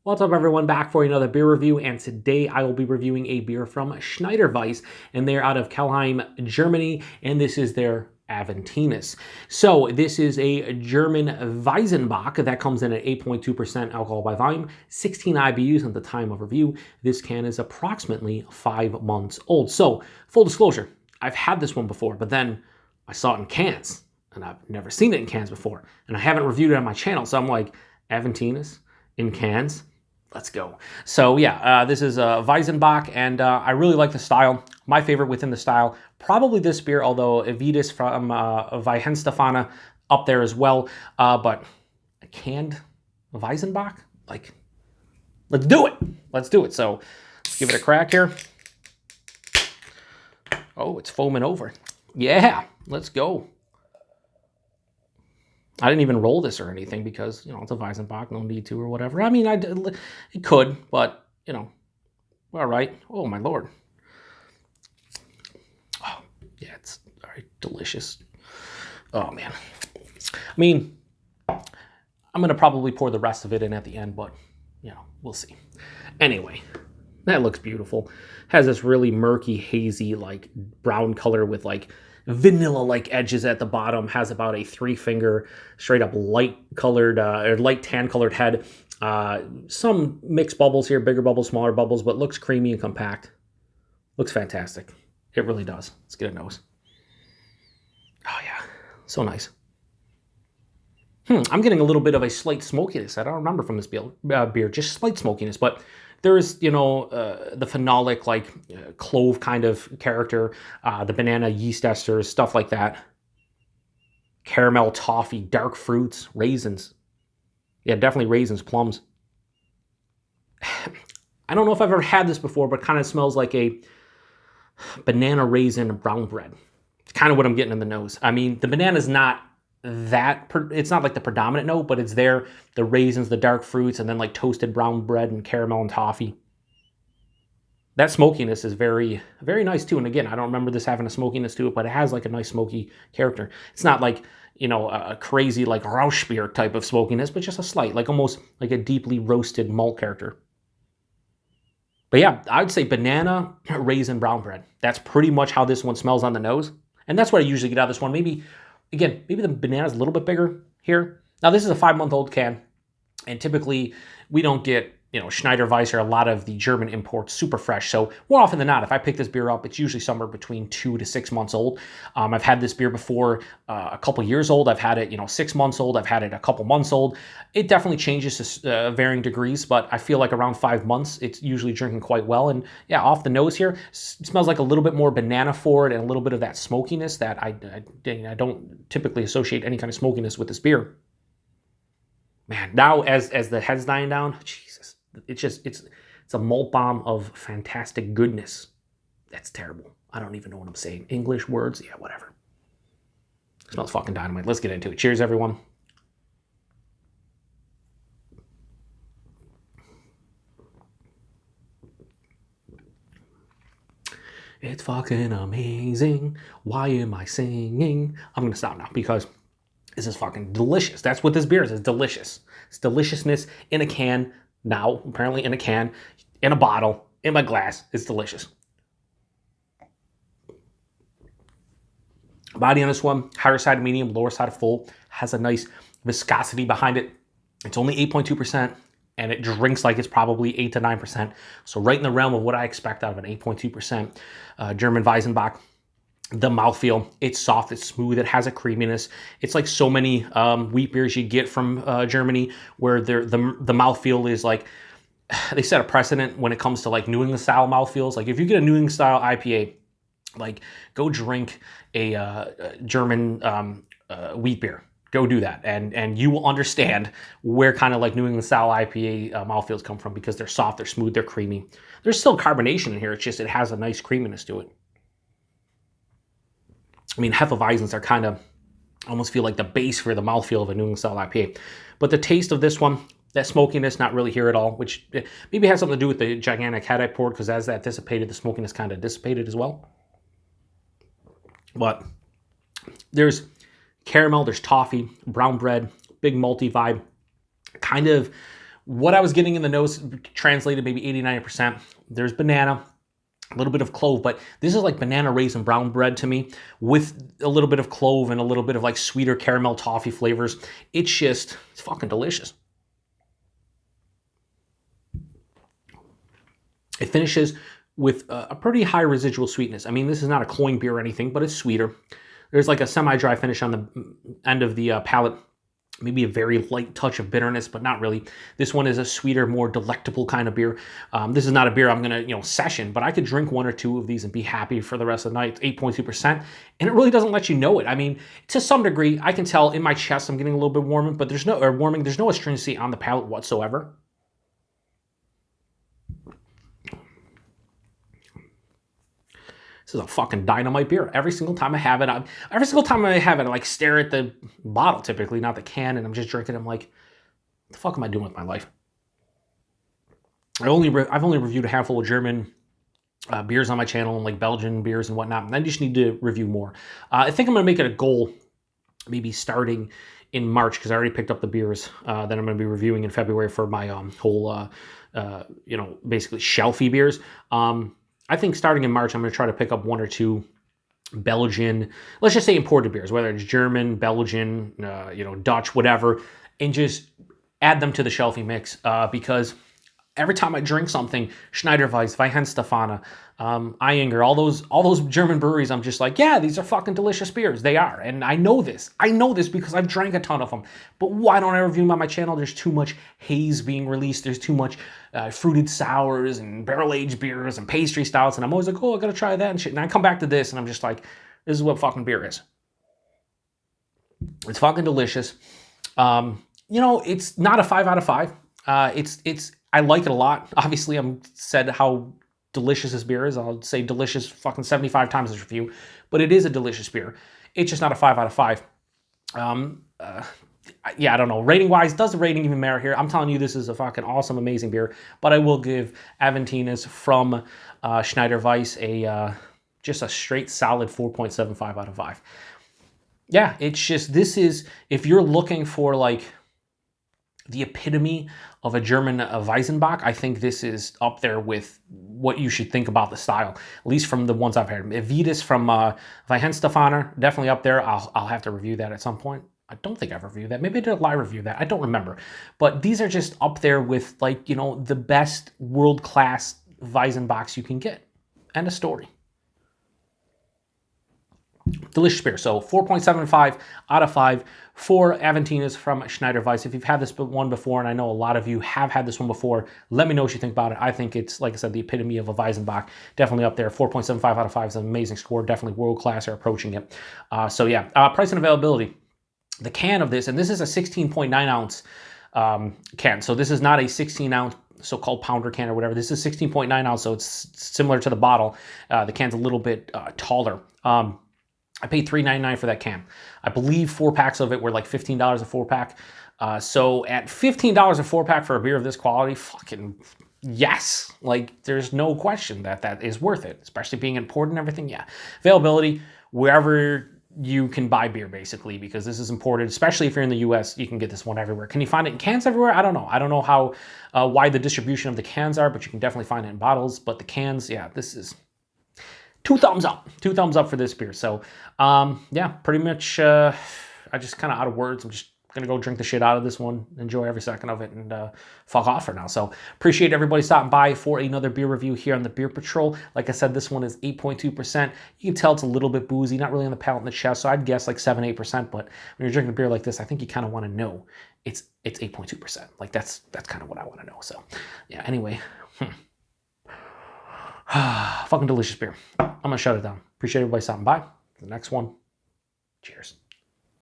What's up everyone, back for another beer review, and today I will be reviewing a beer from Schneider Weisse, and they're out of Kelheim, Germany, and this is their Aventinus. So this is a German Weizenbock that comes in at 8.2% alcohol by volume, 16 IBUs at the time of review. This can is approximately 5 months old. So full disclosure, I've had this one before, but then I saw it in cans, and I've never seen it in cans before, and I haven't reviewed it on my channel, so I'm like, Aventinus in cans? Let's go. So yeah, this is a Weizenbock, and I really like the style. My favorite within the style, probably this beer, although Evitas from Weihenstephaner up there as well. But a canned Weizenbock, like, let's do it. Let's do it. So let's give it a crack here. Oh, it's foaming over. Yeah, let's go. I didn't even roll this or anything because, you know, it's a Weizenbock, no need to or whatever. I mean, it could, but, you know, all right. Oh, my Lord. Oh, yeah, it's all right, delicious. Oh, man. I mean, I'm going to probably pour the rest of it in at the end, but, you know, we'll see. Anyway, that looks beautiful. Has this really murky, hazy, like, brown color with, like, vanilla-like edges at the bottom. Has about a 3-finger, straight-up light-colored, or light tan-colored head. Some mixed bubbles here, bigger bubbles, smaller bubbles, but looks creamy and compact. Looks fantastic. It really does. Let's get a nose. Oh, yeah. So nice. I'm getting a little bit of a slight smokiness. I don't remember from this beer, just slight smokiness, but there's, you know, the phenolic, like, clove kind of character, the banana yeast esters, stuff like that. Caramel, toffee, dark fruits, raisins. Yeah, definitely raisins, plums. I don't know if I've ever had this before, but kind of smells like a banana raisin brown bread. It's kind of what I'm getting in the nose. I mean, the banana's not it's not like the predominant note, but it's there. The raisins, the dark fruits, and then like toasted brown bread and caramel and toffee. That smokiness is very, very nice too. And again, I don't remember this having a smokiness to it, but it has like a nice smoky character. It's not like, you know, a crazy like Rausch beer type of smokiness, but just a slight, like almost like a deeply roasted malt character. But yeah, I'd say banana, raisin, brown bread. That's pretty much how this one smells on the nose. And that's what I usually get out of this one. Maybe, again, maybe the banana's a little bit bigger here. Now, this is a 5-month-old can, and typically we don't get, you know, Schneider Weisse or a lot of the German imports super fresh. So more often than not, if I pick this beer up, it's usually somewhere between 2 to 6 months old. I've had this beer before a couple years old. I've had it, you know, 6 months old. I've had it a couple months old. It definitely changes to varying degrees, but I feel like around 5 months, it's usually drinking quite well. And yeah, off the nose here, it smells like a little bit more banana forward and a little bit of that smokiness that I don't typically associate any kind of smokiness with this beer. Man, now as the head's dying down, Jesus. It's a malt bomb of fantastic goodness. That's terrible. I don't even know what I'm saying. English words? Yeah, whatever. It smells fucking dynamite. Let's get into it. Cheers, everyone. It's fucking amazing. Why am I singing? I'm going to stop now because this is fucking delicious. That's what this beer is. It's delicious. It's deliciousness in a can. Now, apparently in a can, in a bottle, in my glass. It's delicious. Body on this one, higher side of medium, lower side of full. Has a nice viscosity behind it. It's only 8.2%, and it drinks like it's probably 8 to 9%. So right in the realm of what I expect out of an 8.2% German Weizenbock. The mouthfeel, it's soft, it's smooth, it has a creaminess. It's like so many wheat beers you get from Germany where the mouthfeel is like, they set a precedent when it comes to like New England style mouthfeels. Like if you get a New England style IPA, like go drink a German wheat beer. Go do that, and you will understand where kind of like New England style IPA mouthfeels come from, because they're soft, they're smooth, they're creamy. There's still carbonation in here, it's just it has a nice creaminess to it. I mean, Hefeweizens are kind of, almost feel like the base for the mouthfeel of a New England style IPA. But the taste of this one, that smokiness, not really here at all, which maybe has something to do with the gigantic head I poured, because as that dissipated, the smokiness kind of dissipated as well. But there's caramel, there's toffee, brown bread, big malty vibe, kind of What I was getting in the nose translated maybe 80-90%. There's banana, a little bit of clove, but this is like banana raisin brown bread to me with a little bit of clove and a little bit of like sweeter caramel toffee flavors. It's fucking delicious. It finishes with a pretty high residual sweetness. I mean, this is not a cloying beer or anything, but it's sweeter. There's like a semi-dry finish on the end of the palate. Maybe a very light touch of bitterness, but not really. This one is a sweeter, more delectable kind of beer. This is not a beer I'm gonna, session, but I could drink 1 or 2 of these and be happy for the rest of the night. It's 8.2%, and it really doesn't let you know it. I mean, to some degree, I can tell in my chest I'm getting a little bit warming, but there's no astringency on the palate whatsoever. This is a fucking dynamite beer. Every single time I have it, I like stare at the bottle typically, not the can, and I'm just drinking. I'm like, what the fuck am I doing with my life? I've only reviewed a handful of German beers on my channel, and like Belgian beers and whatnot, and I just need to review more. I think I'm gonna make it a goal, maybe starting in March, because I already picked up the beers that I'm going to be reviewing in February for my whole, basically shelfie beers. I think starting in March, I'm going to try to pick up 1 or 2 Belgian, let's just say imported beers, whether it's German, Belgian, Dutch, whatever, and just add them to the shelfie mix because every time I drink something, Schneider Weisse, Weihenstephaner, Eyinger, all those German breweries, I'm just like, yeah, these are fucking delicious beers. They are, and I know this. I know this because I've drank a ton of them. But why don't I review them on my channel? There's too much haze being released. There's too much fruited sours and barrel-aged beers and pastry stouts, and I'm always like, oh, I gotta try that and shit. And I come back to this, and I'm just like, this is what fucking beer is. It's fucking delicious. It's not a 5 out of 5. I like it a lot. Obviously, I'm said how delicious this beer is. I'll say delicious fucking 75 times this review, but it is a delicious beer. It's just not a 5 out of 5. I don't know. Rating-wise, does the rating even matter here? I'm telling you, this is a fucking awesome, amazing beer, but I will give Aventinus from Schneider Weisse just a straight solid 4.75 out of 5. Yeah, it's just, this is, if you're looking for like the epitome of a German Weizenbock, I think this is up there with what you should think about the style, at least from the ones I've heard. Vitis from Weihenstephaner, definitely up there. I'll have to review that at some point. I don't think I've reviewed that. Maybe I did a live review of that. I don't remember. But these are just up there with, like, the best world-class Weizenbocks you can get. End of story. Delicious beer. So 4.75 out of 5 for Aventinus from Schneider Weisse. If you've had this one before, and I know a lot of you have had this one before, let me know what you think about it. I think it's, like I said, the epitome of a Weizenbock. Definitely up there. 4.75 out of 5 is an amazing score. Definitely world-class or approaching it. Price and availability. The can of this, and this is a 16.9 ounce can. So this is not a 16 ounce so-called pounder can or whatever. This is 16.9 ounce, so it's similar to the bottle. The can's a little bit taller. I paid $3.99 for that can. I believe 4 packs of it were like $15 a 4-pack. So at $15 a 4-pack for a beer of this quality, fucking yes. Like, there's no question that is worth it, especially being imported and everything. Yeah. Availability, wherever you can buy beer, basically, because this is imported, especially if you're in the US, you can get this one everywhere. Can you find it in cans everywhere? I don't know. I don't know how wide the distribution of the cans are, but you can definitely find it in bottles. But the cans, yeah, this is 2 thumbs up. 2 thumbs up for this beer. So, pretty much, I just kind of out of words. I'm just going to go drink the shit out of this one, enjoy every second of it, and fuck off for now. So, appreciate everybody stopping by for another beer review here on the Beer Patrol. Like I said, this one is 8.2%. You can tell it's a little bit boozy, not really on the palate and the chest, so I'd guess like 7-8%, but when you're drinking a beer like this, I think you kind of want to know it's 8.2%. Like, that's kind of what I want to know. So, yeah, anyway. Fucking delicious beer. I'm going to shut it down. Appreciate everybody stopping by. The next one. Cheers.